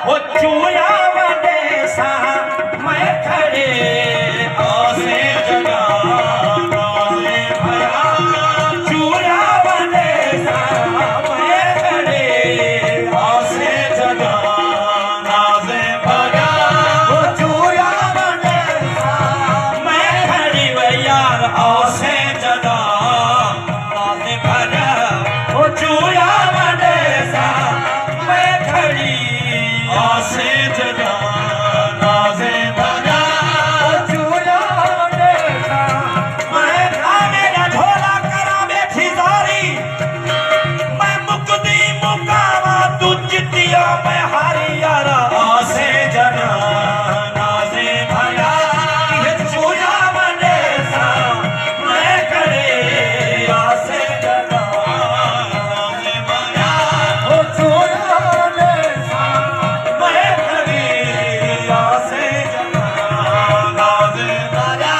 वो चूया बने सा मैं खड़े ऐसे जगह नाज़े भया चूया बने सा मैं खड़े ऐसे जगह नाज़े भया वो चूया बने सा मैं खड़ी वे यार ऐसे जगह नाज़े भया वो चूया बने सा मैं खड़ी ऐसे जगह नाज़े भया चूया बने सा मैं मेरा झोला करा बैठी जारी मैं मुकदी मुकावा तू जितिया मैं हारी यारा ऐसे जगह नाज़े भया ये चूया बने सा मैं खड़े ऐसे जगह नाज़े भया वो चूया बने सा मैं खड़ी ऐसे जगह नाज़े भया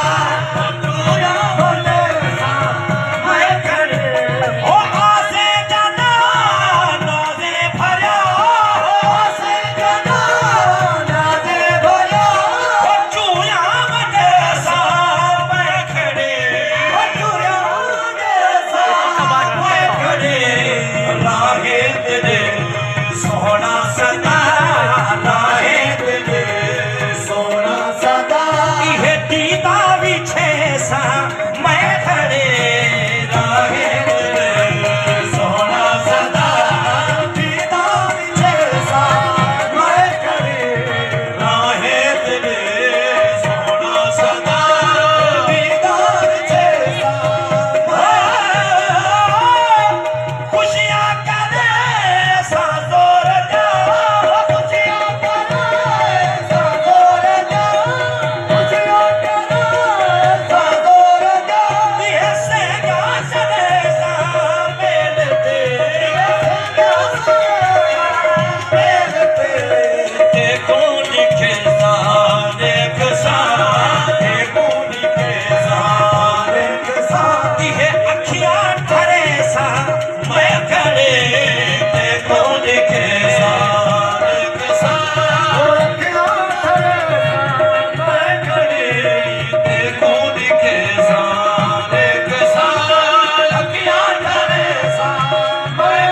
चूया बने सा मैं खड़े ओ ऐसे जगह नाज़े भया ऐसे जगह नाज़े भया ओ चूया बने सा मैं खड़े ओ चूया बने सा मैं खड़े लागे तेरे सोना सदा लागे तेरे सोना सदा ये दीदा बिछे सा मैं खड़े लागे तेरे सोना सदा दीदा बिछे सा मैं खड़े लागे तेरे सोना सदा दीदा बिछे सा खुशियाँ करे सा जोर जा खुशियाँ करे सा जोर जा खुशियाँ करे सा जोर जा ये से गा चले सा मेलते ये से गा चले मेलते देखो लिखे सा देख सा देखो लिखे सा देख सा ये अखियाँ ठरे सा मैं खड़े देखो लिखे सा देख सा अखियाँ ठरे सा मैं खड़े देखो लिखे सा देख सा अखियाँ ठरे सा मैं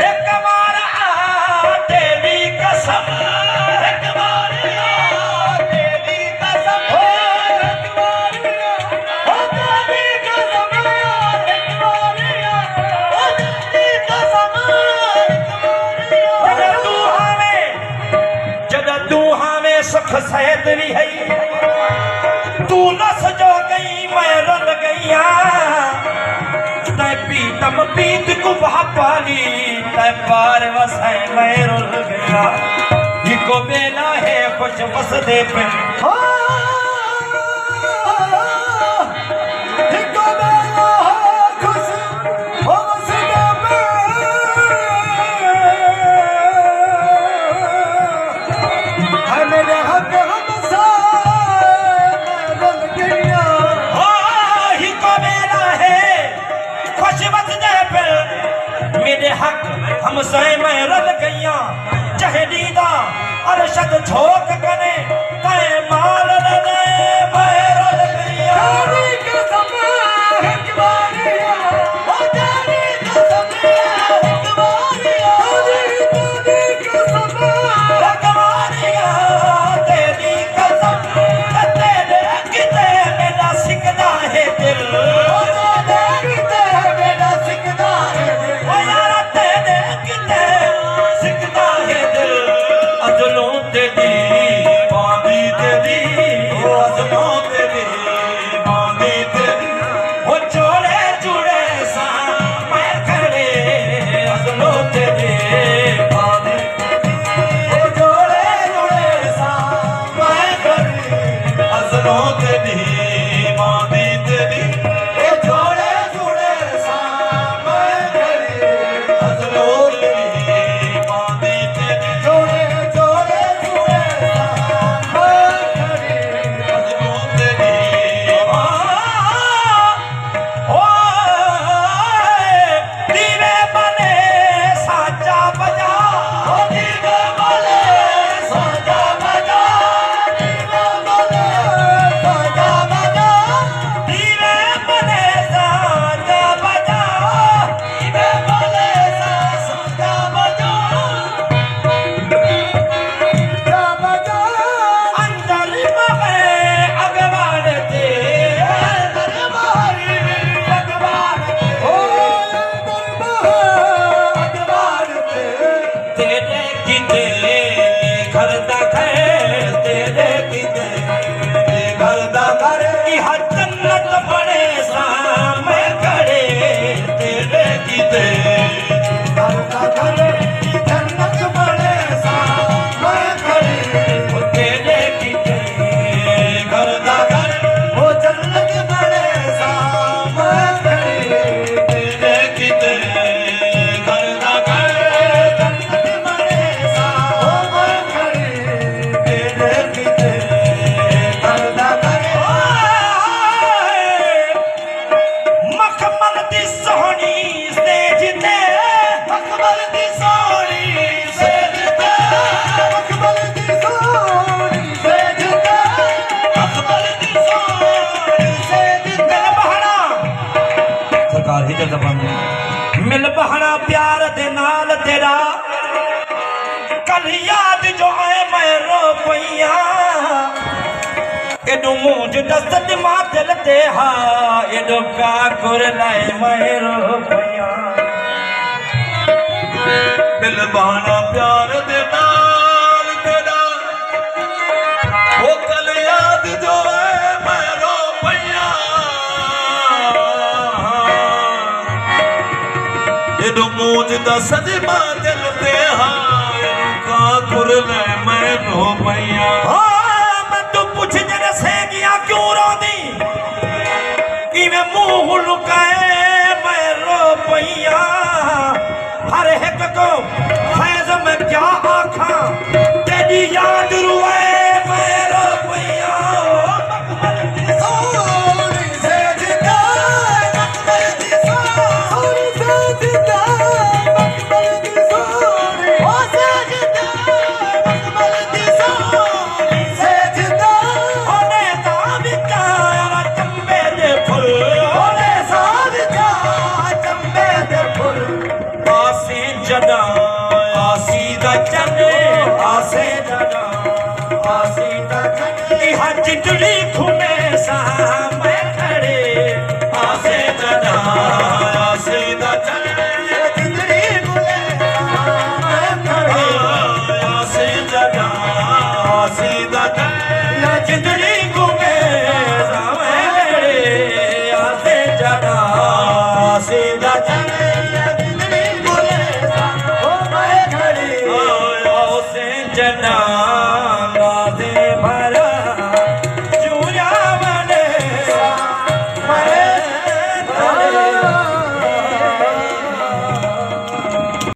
एक बार आ तेरी कसम एक बार आ तेरी कसम एक बार आ तेरी कसम एक बार आ तेरी कसम एक बार जद तू हमें सुख सहित भी है तू नस जो गई मैं रल गईया तै पीतम पीत को पाली तै पार वसाए मैं रुल गया इको बेला है कुछ बस दे पे इको बेला है कुछ बस दे पे है मेरे हक हमसा रल गया इको बेला है खुश बस दे पे मेरे हक हम सही में रल गईया चाहे दीदा अरशद झोंक कने तय माल न दे मैं रल गईया तेरी कसम एक बारिया ओ तेरी कसम एक बारिया तेरी कसम एक बारिया तेरी कसम तेरे किते मेरा सिकदा है दिल तेरे किते मेरा सिकदा है दिल ओ यार तेरे किते सिकदा है दिल अजलों ते दी ਕਿਤੇ ਘਰ ਦਾ ਘਰ ਤੇਰੇ ਕਿਤੇ ਘਰ ਦਾ ਘਰ ਇਹ ਜੰਨਤ ਬਣੇ ਸਾਹਮਣੇ ਖੜੇ ਤੇਰੇ ਕਿਤੇ ਘਰ ਦਾ ਘਰ ਜੰਨਤ ਬਣੇ ਸਾਹਮਣੇ ਖੜੇ ਉਹ ਤੇਰੇ ਕਿਤੇ ਘਰ ਦਾ ਘਰ ਉਹ ਜੰਨਤ ਬਣੇ ਸਾਹਮਣੇ ਖੜੇ ਤੇਰੇ ਕਿਤੇ ਘਰ ਦਾ ਘਰ ਜੰਨਤ ਬਣੇ ਸਾਹਮਣੇ ਖੜੇ ਤੇਰੇ ਕਿਤੇ ਘਰ ਦਾ ਘਰ ਮਖਮਲ ਦੀ ਸੋਹਣੀ ਸੇਜ ਤੇ ਮਖਮਲ ਦੀ ਸੋਹਣੀ ਸੇਜ ਤੇ ਮਖਮਲ ਦੀ ਸੋਹਣੀ ਸੇਜ ਤੇ ਮਖਮਲ ਦੀ ਸੋਹਣੀ ਸੇਜ ਤੇ ਬਹਣਾ ਸਰਕਾਰ ਹੀ ਜਦ ਬੰਦ ਮਿਲ ਬਹਣਾ ਪਿਆਰ ਦੇ ਨਾਲ ਤੇਰਾ ਕਲ ਯਾਦ ਜੋ ਆਏ ਮੈਂ ਰੋ ਪਈਆਂ एडो मूंझ दस्त मां दिल ते हा एडो काकुर लाए मेरो भैया दिल बहाना प्यार दे नाल तेरा ओ कल याद जो है मेरो भैया एडो मूंझ दस्त मां दिल ते हा एडो काकुर लाए मेरो भैया पुछ जन सेगिया क्यों रोंदी किवें मुंह लुकाए मैं रो पईया हर एक को फैज़ में क्या आखा तेरी याद रुए मैं रो पईया मखमल दी सोहनी सजदा मखमल दी सोहनी सजदा मखमल दी सोहनी ओ सजदा मखमल दी सोहनी सजदा आसी दा चने आसे जड़ा आसी दा चने हज जुड़ी